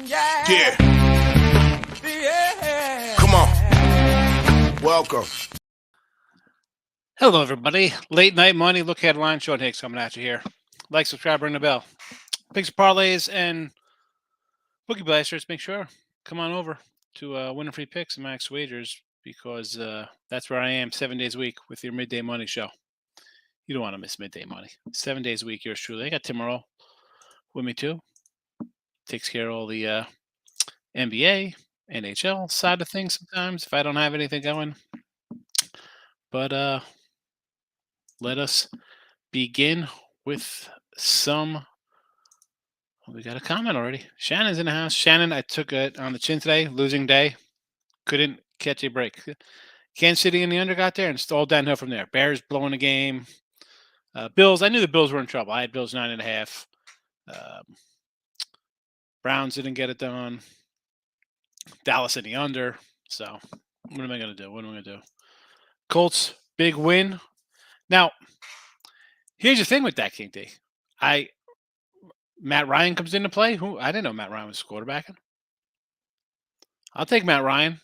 Yeah. Come on. Welcome. Hello, everybody. Late night money. Look headline. Sean Higgs coming at you here. Like, subscribe, ring the bell. Picks, parlays, and bookie blasters. Make sure come on over to Winning Free Picks and Max Wagers because that's where I am 7 days a week with your midday money show. You don't want to miss midday money. 7 days a week. Yours truly. I got Tim Morrow with me too. Takes care of all the NBA, NHL side of things sometimes if I don't have anything going. But let us begin with some. We got a comment already. Shannon's in the house. Shannon, I took it on the chin today. Losing day. Couldn't catch a break. Kansas City in the under got there, and it's all downhill from there. Bears blowing the game. Bills. I knew the Bills were in trouble. I had Bills 9.5. Browns didn't get it done. Dallas in the under. So what am I going to do? What am I going to do? Colts, big win. Now, here's the thing with that, King D. Matt Ryan comes into play. I didn't know Matt Ryan was quarterbacking. I'll take Matt Ryan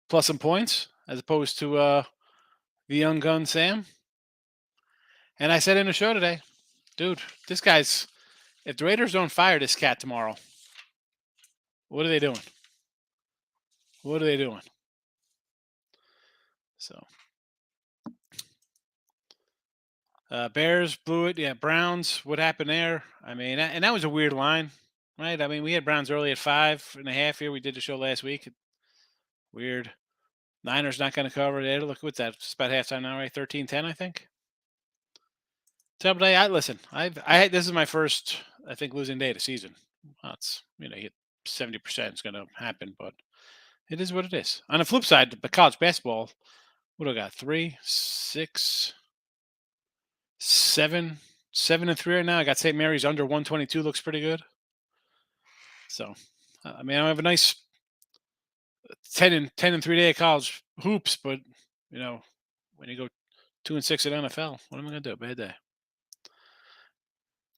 plus some points as opposed to the young gun Sam. And I said in the show today, dude, this guy's. If the Raiders don't fire this cat tomorrow, what are they doing? What are they doing? So, Bears blew it. Yeah, Browns. What happened there? I mean, and that was a weird line, right? I mean, we had Browns early at 5.5 here. We did the show last week. Weird. Niners not going to cover it. Look, what's that? It's about halftime now, right? 13-10, I think. So, but listen. This is my first, I think, losing day of the season. Well, it's you hit 70%. It's going to happen, but it is what it is. On the flip side, the college basketball. What do I got? 3, 6, 7, 7-3 right now. I got St. Mary's under 122. Looks pretty good. So, I mean, I have a nice 10 and 3 day of college hoops, but when you go 2-6 at NFL, what am I going to do? Bad day.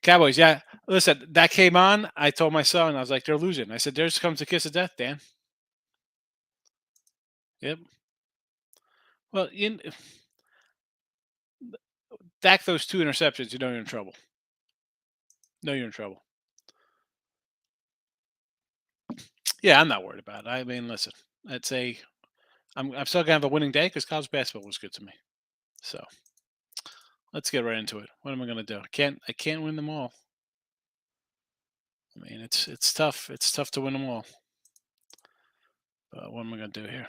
Cowboys, yeah. Listen, that came on. I told my son, I was like, they're losing. I said, there comes the kiss of death, Dan. Yep. Well, Dak those 2 interceptions, you know you're in trouble. No, you're in trouble. Yeah, I'm not worried about it. I mean, listen, I'm still gonna have a winning day because college basketball was good to me. So let's get right into it. What am I gonna do? I can't win them all. I mean, it's tough. It's tough to win them all. But what am I gonna do here?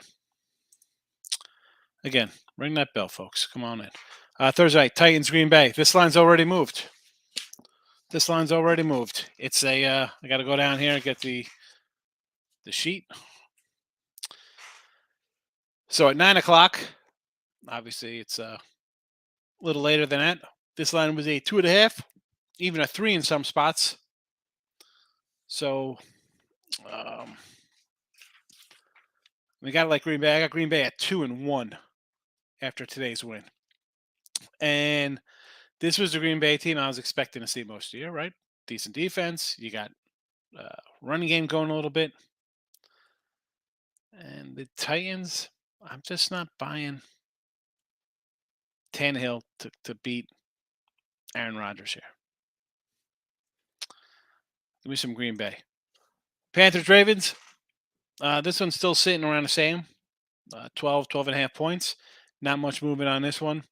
Again, ring that bell, folks. Come on in. Thursday night, Titans, Green Bay. This line's already moved. It's a. I got to go down here and get the sheet. So at 9:00, obviously it's a little later than that. This line was a 2.5, even a 3 in some spots. So we got like Green Bay. I got Green Bay at 2-1 after today's win. And this was the Green Bay team I was expecting to see most of the year, right? Decent defense. You got running game going a little bit. And the Titans, I'm just not buying Tannehill to beat Aaron Rodgers here. Give me some Green Bay. Panthers, Ravens. This one's still sitting around the same. 12.5 points. Not much movement on this one.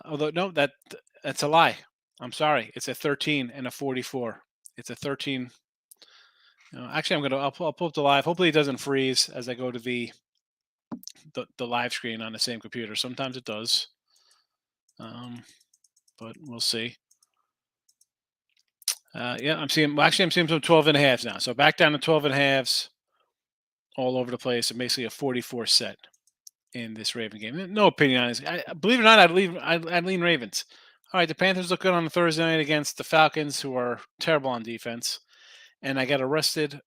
Although, no, that's a lie. I'm sorry. It's a 13 and a 44. It's a 13. Actually, I'll pull up the live. Hopefully, it doesn't freeze as I go to the live screen on the same computer. Sometimes it does. But we'll see. Yeah, I'm seeing some 12.5s now. So back down to 12.5s all over the place, and basically a 44 set in this Raven game. No opinion on this. Believe it or not, I'd lean Ravens. All right, the Panthers look good on the Thursday night against the Falcons, who are terrible on defense. And I got a rested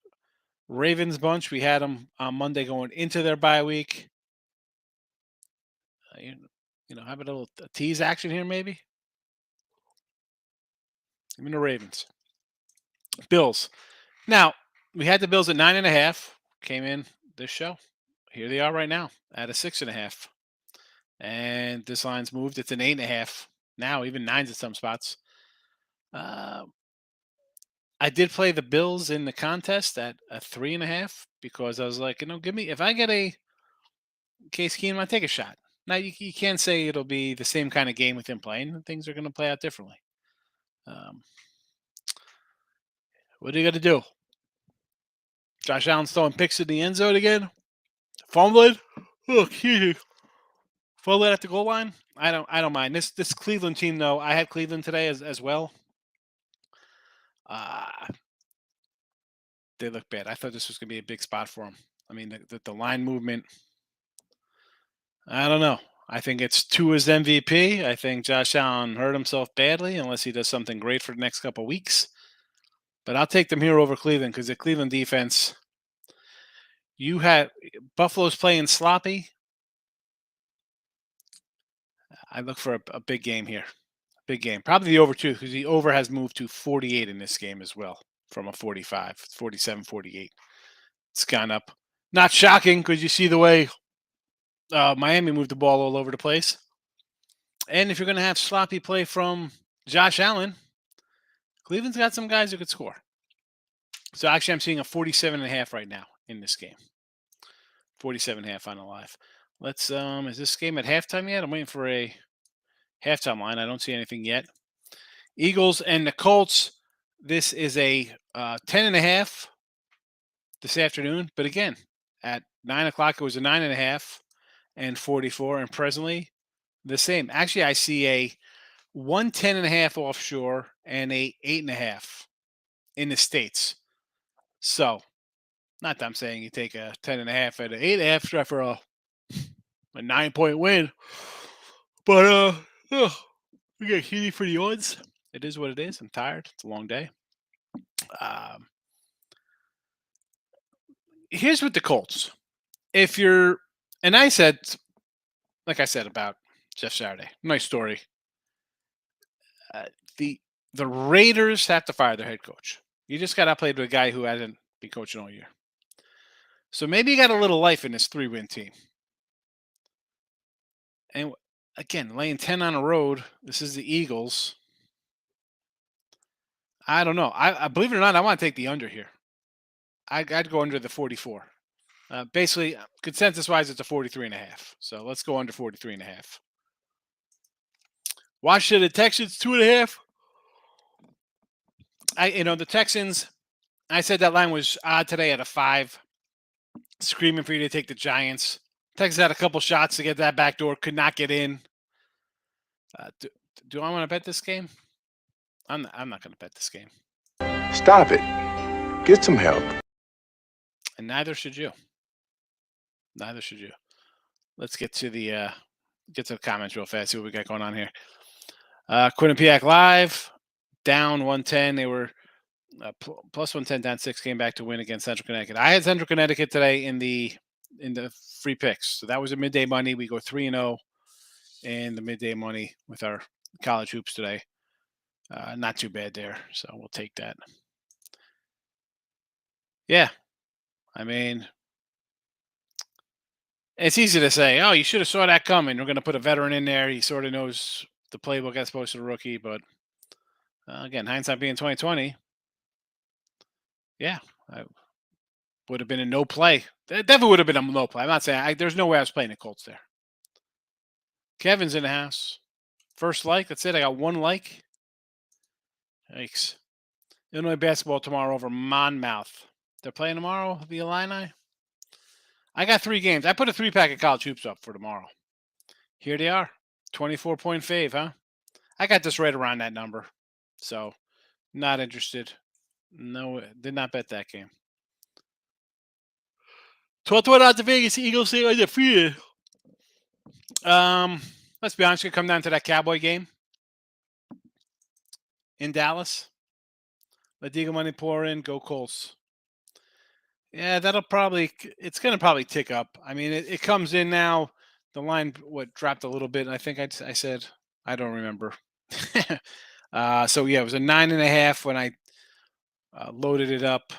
Ravens bunch. We had them on Monday going into their bye week. Have a little tease action here, maybe. Give me the Ravens. Bills. Now, we had the Bills at 9.5. Came in this show. Here they are right now at a 6.5. And this line's moved. It's an 8.5 now, even 9's at some spots. Uh, I did play the Bills in the contest at a 3.5 because I was like, give me, if I get a Case Keenum, I take a shot. Now, you can't say it'll be the same kind of game with him playing. Things are going to play out differently. What are you going to do? Josh Allen's throwing picks in the end zone again? Fumbling? Oh, excuse me. Fumbling at the goal line? I don't mind. This Cleveland team, though, I had Cleveland today as well. They look bad. I thought this was going to be a big spot for them. I mean, the line movement, I don't know. I think it's Tua's MVP. I think Josh Allen hurt himself badly unless he does something great for the next couple of weeks. But I'll take them here over Cleveland because the Cleveland defense, you had Buffalo's playing sloppy. I look for a big game here. Big game. Probably the over too because the over has moved to 48 in this game as well from a 45, 47, 48. It's gone up. Not shocking because you see the way Miami moved the ball all over the place. And if you're going to have sloppy play from Josh Allen, Cleveland's got some guys who could score. So actually, I'm seeing a 47.5 right now in this game. 47.5 on the live. Let's is this game at halftime yet? I'm waiting for a halftime line. I don't see anything yet. Eagles and the Colts. This is a 10.5 this afternoon. But again, at 9 o'clock, it was a 9.5 and 44. And presently, the same. Actually, I see a 110.5 offshore and a 8.5 in the States. So, not that I'm saying you take a 10.5 and an 8.5 try for a 9-point win. But we get heating for the odds. It is what it is. I'm tired. It's a long day. Here's with the Colts. If you're, and I said, like I said about Jeff Saturday, nice story. The Raiders have to fire their head coach. You just got outplayed with a guy who hasn't been coaching all year. So maybe you got a little life in this 3-win team. And again, laying 10 on the road. This is the Eagles. I don't know. I believe it or not, I want to take the under here. I'd go under the 44. Basically, consensus-wise, it's a 43.5. So let's go under 43.5. Washington Texans 2.5. The Texans. I said that line was odd today at a 5. Screaming for you to take the Giants. Texans had a couple shots to get that back door, could not get in. Do I want to bet this game? I'm not going to bet this game. Stop it. Get some help. And neither should you. Neither should you. Let's get to the comments real fast. See what we got going on here. Quinnipiac Live down 110. They were plus 110 down 6. Came back to win against Central Connecticut. I had Central Connecticut today in the free picks. So that was a midday money. We go 3-0 in the midday money with our college hoops today. Not too bad there. So we'll take that. Yeah. I mean, it's easy to say, oh, you should have saw that coming. We're going to put a veteran in there. He sort of knows the playbook as opposed to the rookie. But again, hindsight being 2020. Yeah. I would have been a no play. It definitely would have been a no play. I'm not saying there's no way I was playing the Colts there. Kevin's in the house. First like. That's it. I got one like. Yikes. Illinois basketball tomorrow over Monmouth. They're playing tomorrow, the Illini. I got 3 games. I put a 3-pack of college hoops up for tomorrow. Here they are. 24-point fave, huh? I got this right around that number. So, not interested. No, did not bet that game. 12-1 out to Vegas. Eagles are undefeated. Let's be honest. It's going to come down to that Cowboy game in Dallas. Let Eagle money pour in. Go Colts. Yeah, it's going to probably tick up. I mean, it comes in now. The line, dropped a little bit. I think I said, I don't remember. So, yeah, it was a 9.5 when I loaded it up.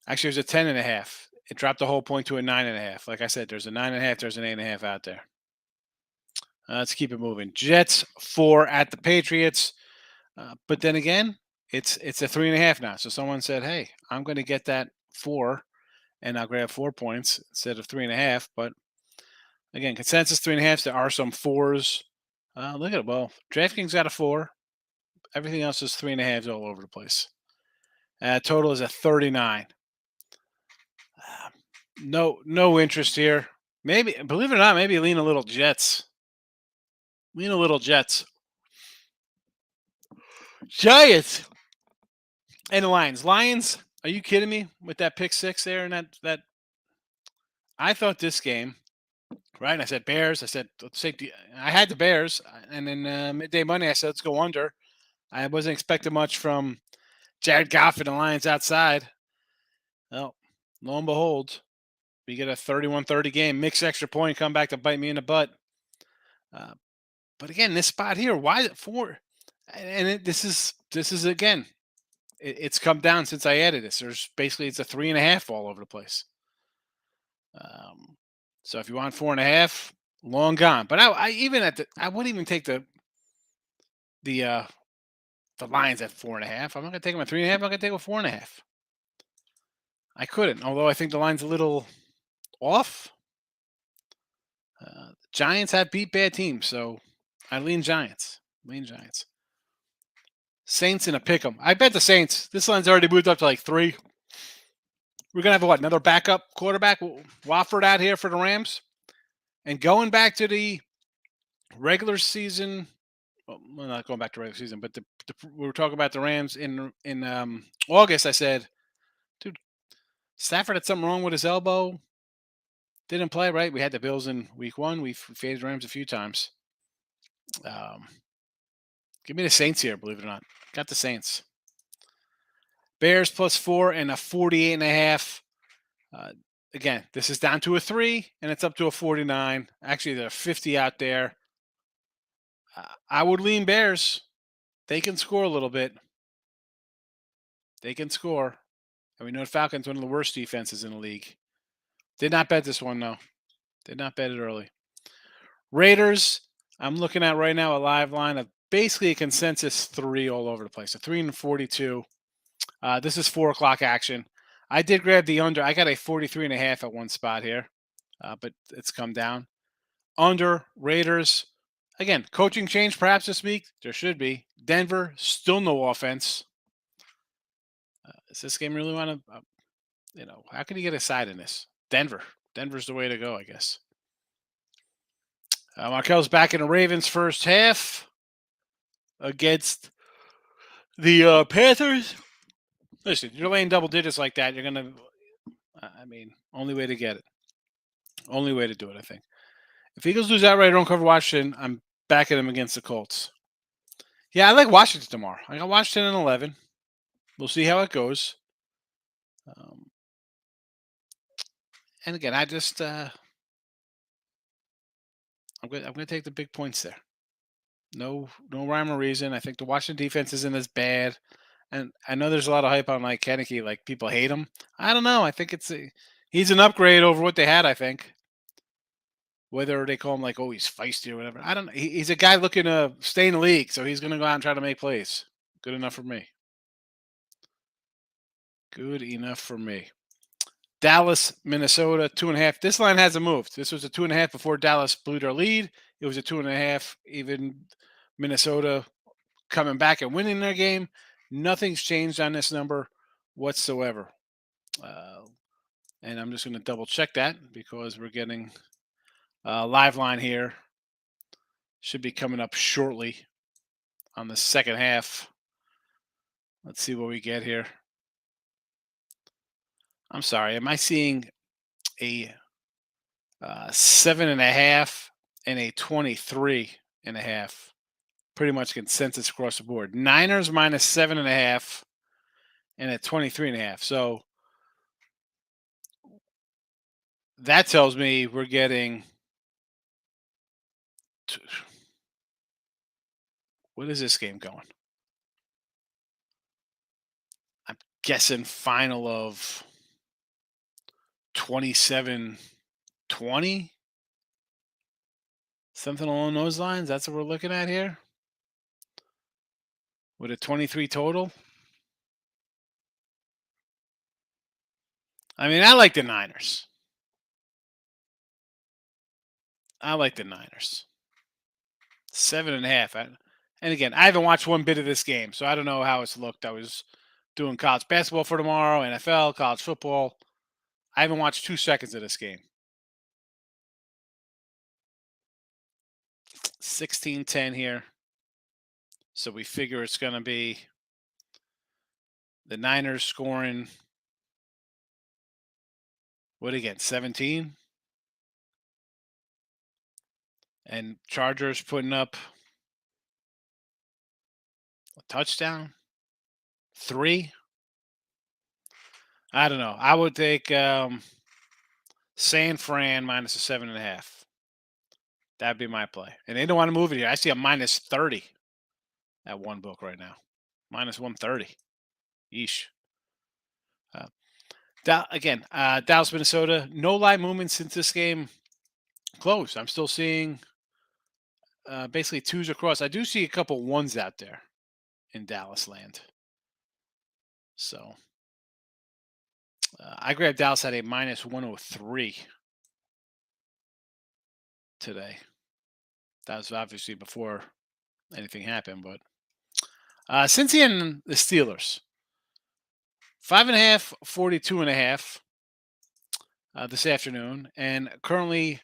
Actually, it was a 10.5. It dropped the whole point to a 9.5. Like I said, there's a 9.5, there's an 8.5 out there. Let's keep it moving. Jets 4 at the Patriots. But then again, it's a 3.5 now. So someone said, "Hey, I'm going to get that 4, and I'll grab 4 points instead of 3.5." But again, consensus 3.5. There are some 4s. Look at it. Well, DraftKings got a 4. Everything else is 3.5s all over the place. Total is a 39. No interest here. Maybe, believe it or not, maybe lean a little Jets. Lean a little Jets. Giants and the Lions. Lions, are you kidding me with that pick 6 there? And that I thought this game, right? And I said Bears. I said, let's take I had the Bears. And then midday Monday, I said, let's go under. I wasn't expecting much from Jared Goff and the Lions outside. Well, lo and behold, we get a 31-30 game, mixed extra point, come back to bite me in the butt. But again, this spot here, why is it 4? And this is again, it's come down since I added this. There's basically it's a 3.5 all over the place. So if you want 4.5, long gone. But I even I wouldn't even take the Lions at 4.5. I'm not gonna take them at 3.5. I'm gonna take a 4.5. I couldn't, although I think the line's a little off. The Giants have beat bad teams, so I lean Giants. Saints in a pick 'em. I bet the Saints. This line's already moved up to like 3. We're gonna have another backup quarterback, Wofford, out here for the Rams, and going back to the regular season. Well, we're not going back to regular season, but we were talking about the Rams in August. I said, dude, Stafford had something wrong with his elbow. Didn't play right. We had the Bills in week 1. We faded Rams a few times. Give me the Saints here, believe it or not. Got the Saints. Bears +4 and a 48.5. Again, this is down to a 3 and it's up to a 49. Actually, there are 50 out there. I would lean Bears. They can score a little bit. They can score. And we know Falcons one of the worst defenses in the league. Did not bet this one, though. Did not bet it early. Raiders, I'm looking at right now a live line of basically a consensus 3 all over the place. A 3 and 42. This is 4 o'clock action. I did grab the under. I got a 43.5 at one spot here, but it's come down. Under Raiders. Again, coaching change perhaps this week. There should be. Denver, still no offense. Does this game really want to, how can you get a side in this? Denver's the way to go, I guess. Markel's back in the Ravens first half against the Panthers. Listen, you're laying double digits like that, you're going to, only way to get it. Only way to do it, I think. If Eagles lose outright, don't cover Washington, I'm backing them against the Colts. Yeah, I like Washington tomorrow. I got Washington in 11. We'll see how it goes. And again, I just I'm going to take the big points there. No rhyme or reason. I think the Washington defense isn't as bad. And I know there's a lot of hype on Mike Kennedy, like people hate him. I don't know. I think he's an upgrade over what they had, I think. Whether they call him like, oh, he's feisty or whatever. I don't know. He's a guy looking to stay in the league, so he's going to go out and try to make plays. Good enough for me. Good enough for me. Dallas, Minnesota, 2.5. This line hasn't moved. This was a 2.5 before Dallas blew their lead. It was a 2.5. Even Minnesota coming back and winning their game. Nothing's changed on this number whatsoever. And I'm just going to double check that because we're getting a live line here. Should be coming up shortly on the second half. Let's see what we get here. I'm sorry. Am I seeing a 7.5 and a 23.5? Pretty much consensus across the board. Niners minus 7.5 and a 23.5. So that tells me we're getting. What is this game going? I'm guessing final of 27-20, something along those lines. That's what we're looking at here with a 23 total. I mean, I like the Niners. I like the Niners. 7.5. And again, I haven't watched one bit of this game, so I don't know how it's looked. I was doing college basketball for tomorrow, NFL, college football. I haven't watched 2 seconds of this game. 16-10 here. So we figure it's going to be the Niners scoring, what again, 17? And Chargers putting up a touchdown? 3? I don't know. I would take San Fran minus a 7.5. That'd be my play. And they don't want to move it here. I see a minus 30 at one book right now. Minus 130. Yeesh. Dallas, Minnesota. No live movement since this game closed. I'm still seeing basically 2s across. I do see a couple 1s out there in Dallas land. So I grabbed Dallas at a minus 103 today. That was obviously before anything happened, but Cincy and the Steelers, 5.5, 42.5 this afternoon, and currently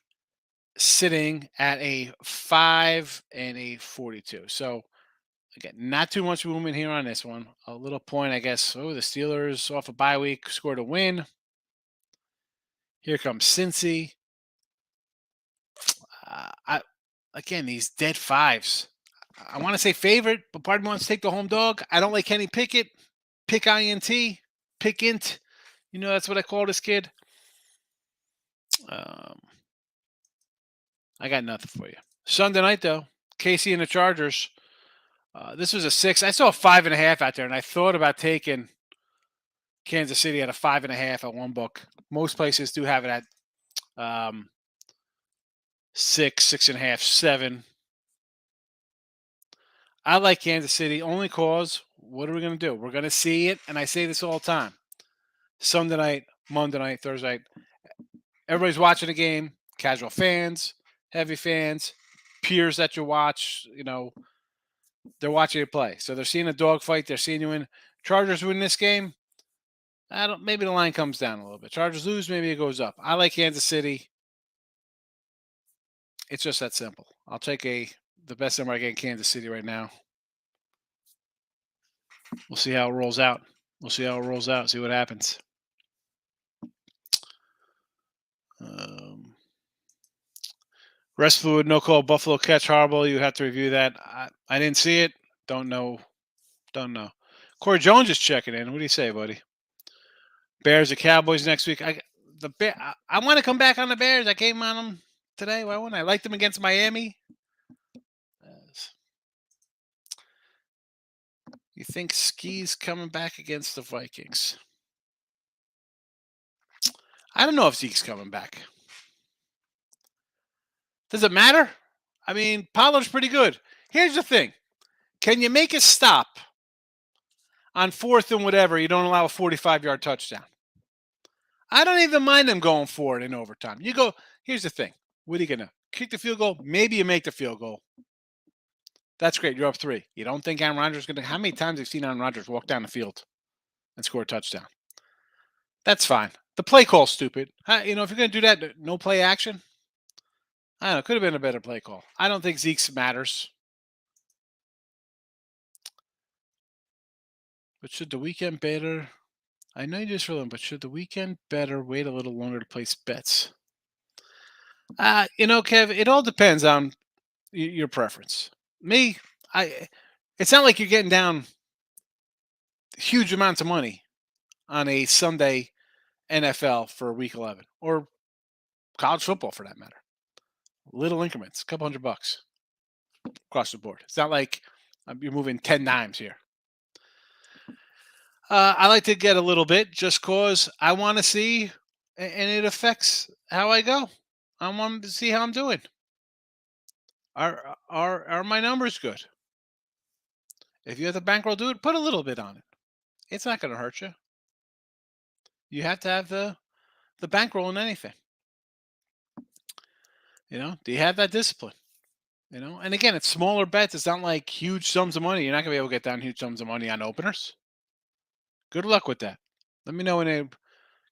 sitting at a 5 and a 42. So again, not too much movement here on this one. A little point, I guess. Oh, the Steelers off a bye week scored a win. Here comes Cincy. Again, these dead 5s. I want to say favorite, but part of me wants to take the home dog. I don't like Kenny Pickett. Pick INT. Pick int. You know, that's what I call this kid. I got nothing for you. Sunday night, though, KC and the Chargers. This was a 6. I saw a 5.5 out there, and I thought about taking Kansas City at a 5.5 at one book. Most places do have it at 6, 6.5, 7. I like Kansas City only cause what are we going to do? We're going to see it, and I say this all the time. Sunday night, Monday night, Thursday night. Everybody's watching the game. Casual fans, heavy fans, peers that you watch, you know, they're watching you play. So they're seeing a dogfight. They're seeing you win. Chargers win this game. Maybe the line comes down a little bit. Chargers lose, maybe it goes up. I like Kansas City. It's just that simple. I'll take the best number I get in Kansas City right now. We'll see how it rolls out. See what happens. Rest fluid, no call, Buffalo catch, horrible. You have to review that. I didn't see it. Don't know. Corey Jones is checking in. What do you say, buddy? Bears or Cowboys next week. I want to come back on the Bears. I came on them today. Why wouldn't I? Like them against Miami. You think Ski's coming back against the Vikings? I don't know if Zeke's coming back. Does it matter? I mean, Pollard's pretty good. Here's the thing. Can you make a stop on 4th and whatever? You don't allow a 45-yard touchdown. I don't even mind them going for it in overtime. You go, here's the thing. What are you going to kick the field goal? Maybe you make the field goal. That's great. You're up 3. You don't think Aaron Rodgers is going to? How many times have you seen Aaron Rodgers walk down the field and score a touchdown? That's fine. The play call's stupid. If you're going to do that, no play action. I don't know. Could have been a better play call. I don't think Zeke's matters. But should the weekend better? I know you just for them, but should the weekend better wait a little longer to place bets? Kev, it all depends on your preference. Me, it's not like you're getting down huge amounts of money on a Sunday NFL for week 11 or college football for that matter. Little increments, a couple $100 across the board. It's not like you're moving 10 dimes here. I like to get a little bit just because I want to see and it affects how I go. I want to see how I'm doing. Are my numbers good? If you have the bankroll, do it. Put a little bit on it. It's not going to hurt you. You have to have the bankroll in anything. Do you have that discipline? And again, it's smaller bets. It's not like huge sums of money. You're not going to be able to get down huge sums of money on openers. Good luck with that. Let me know when you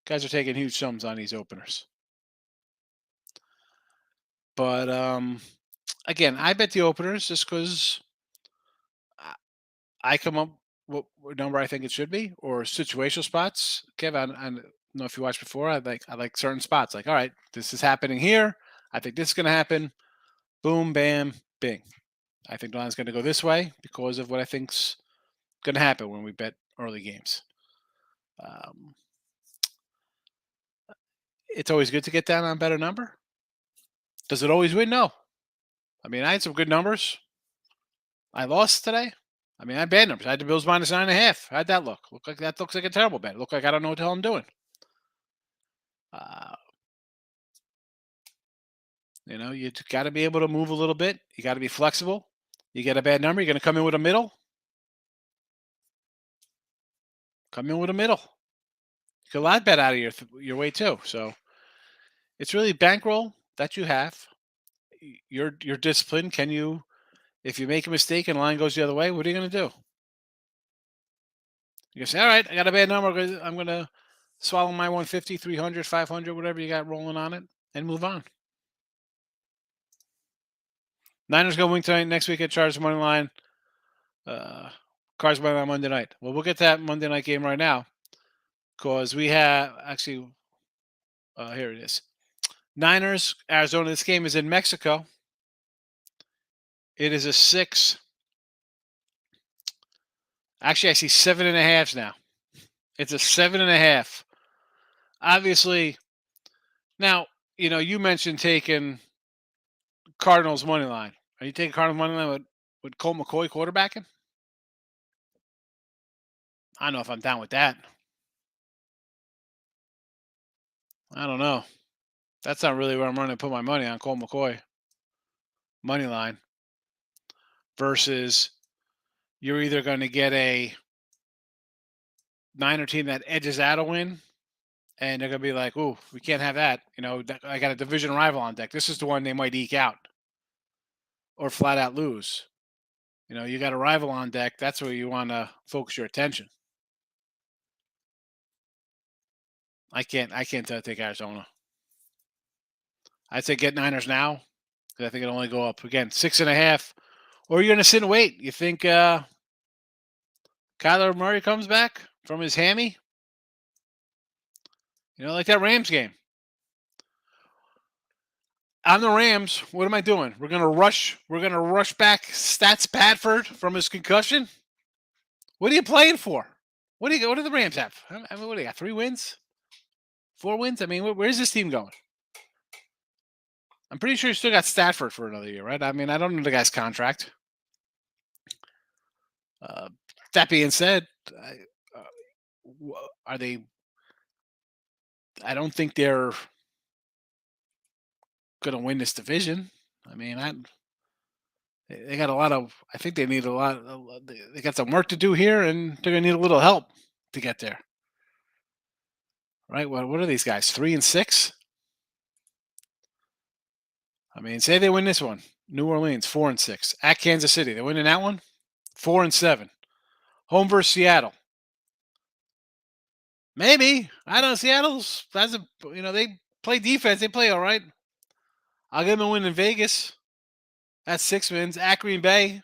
guys are taking huge sums on these openers. But again, I bet the openers just because I come up what number I think it should be, or situational spots. Kev, I don't know if you watched before. I like certain spots. Like, all right, this is happening here. I think this is going to happen. Boom, bam, bing. I think the line's going to go this way because of what I think's going to happen when we bet early games. It's always good to get down on a better number. Does it always win? No. I mean, I had some good numbers. I lost today. I mean, I had bad numbers. I had the Bills minus 9.5. How'd that look? That looks like a terrible bet. It looked like I don't know what the hell I'm doing. You got to be able to move a little bit. You got to be flexible. You get a bad number, you're going to come in with a middle. Come in with a middle. You can lot bet out of your way too. So it's really bankroll that you have. Your discipline. Can you, if you make a mistake and the line goes the other way, what are you going to do? You can say, all right, I got a bad number. I'm going to swallow my 150, 300, 500, whatever you got rolling on it, and move on. Niners go win tonight. Next week at Chargers money line. Cards money line Monday night. Well, we'll get to that Monday night game right now because we have actually. Here it is. Niners, Arizona. This game is in Mexico. It is a 6. Actually, I see 7.5s now. It's a 7.5. Obviously, now, you mentioned taking Cardinals money line. Are you taking Cardinals money line with Colt McCoy quarterbacking? I don't know if I'm down with that. I don't know. That's not really where I'm running to put my money on Colt McCoy money line versus you're either going to get a Niner team that edges out a win, and they're going to be like, "Ooh, we can't have that." I got a division rival on deck. This is the one they might eke out or flat out lose. You got a rival on deck. That's where you want to focus your attention. I can't take Arizona. I'd say get Niners now because I think it'll only go up again 6.5. Or you're going to sit and wait. You think Kyler Murray comes back from his hammy? Like that Rams game. On the Rams, what am I doing? We're gonna rush back Stats Padford from his concussion. What are you playing for? What do the Rams have? I mean, what do they got? 3 wins? 4 wins? I mean, where's this team going? I'm pretty sure you still got Stafford for another year, right? I mean, I don't know the guy's contract. That being said, are they? I don't think they're going to win this division. I mean, they got a lot of. I think they need a lot. They got some work to do here, and they're going to need a little help to get there. Right? What are these guys? 3-6. I mean, say they win this one. New Orleans 4-6 at Kansas City. They're winning that one. 4-7. Home versus Seattle. Maybe. I don't know. Seattle's they play defense. They play all right. I'll give them a win in Vegas. That's 6 wins. At Green Bay.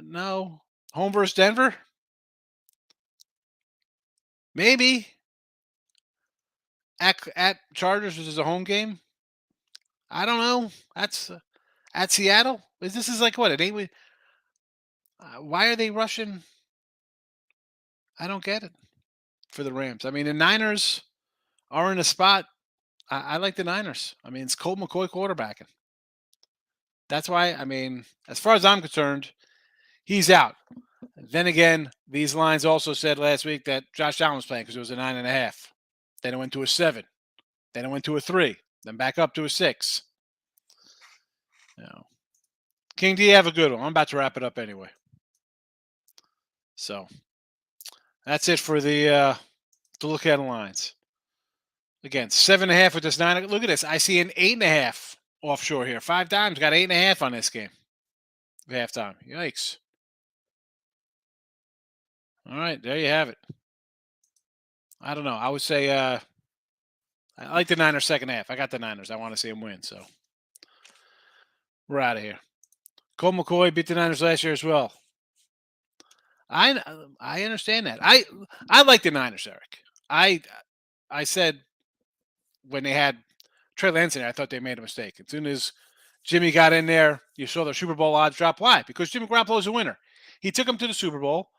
No. Home versus Denver. Maybe. At Chargers, which is a home game. I don't know. That's at Seattle. This is like what? It ain't. Why are they rushing? I don't get it for the Rams. I mean, the Niners are in a spot. I like the Niners. I mean, it's Colt McCoy quarterbacking. That's why, I mean, as far as I'm concerned, he's out. Then again, these lines also said last week that Josh Allen was playing because it was a 9.5. Then it went to a 7. Then it went to a 3. Then back up to a 6. Now, King D, have a good one. I'm about to wrap it up anyway. So that's it for the look at the lines. Again, 7.5 with this 9. Look at this. I see an 8.5 offshore here. 5 times got 8.5 on this game. Halftime. Yikes. All right, there you have it. I don't know. I would say I like the Niners second half. I got the Niners. I want to see them win. So we're out of here. Colt McCoy beat the Niners last year as well. I understand that. I like the Niners, Eric. I said when they had Trey Lance in there, I thought they made a mistake. As soon as Jimmy got in there, you saw the Super Bowl odds drop. Why? Because Jimmy Garoppolo is a winner. He took them to the Super Bowl.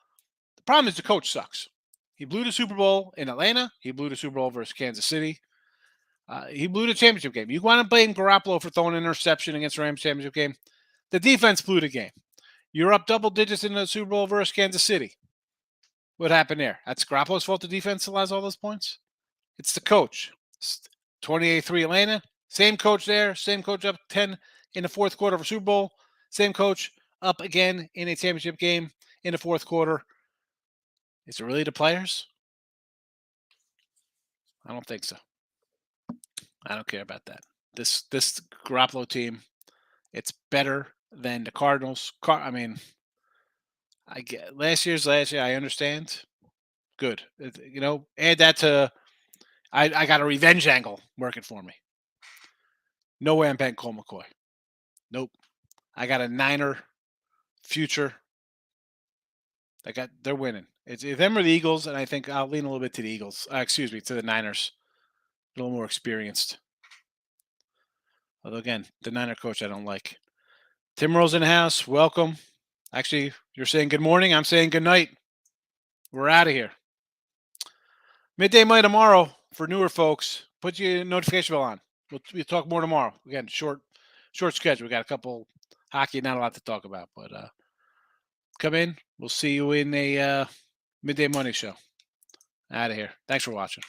The problem is the coach sucks. He blew the Super Bowl in Atlanta. He blew the Super Bowl versus Kansas City. He blew the championship game. You want to blame Garoppolo for throwing an interception against the Rams championship game? The defense blew the game. You're up double digits in the Super Bowl versus Kansas City. What happened there? That's Garoppolo's fault the defense allows all those points? It's the coach. 28-3 Atlanta. Same coach there. Same coach up 10 in the fourth quarter of a Super Bowl. Same coach up again in a championship game in the fourth quarter. Is it really the players? I don't think so. I don't care about that. This Garoppolo team, it's better than the Cardinals. I mean, I get last year. I understand. Good. Add that to. I got a revenge angle working for me. No way I'm betting Colt McCoy. Nope. I got a Niner future. They're winning. It's them or the Eagles, and I think I'll lean a little bit to the Eagles. To the Niners. A little more experienced. Although again, the Niner coach I don't like. Tim Rose in the house. Welcome. Actually, you're saying good morning. I'm saying good night. We're out of here. Midday Money tomorrow for newer folks. Put your notification bell on. We'll talk more tomorrow. Again, short schedule. We got a couple hockey, not a lot to talk about, but come in. We'll see you in a Midday Money show. Out of here. Thanks for watching.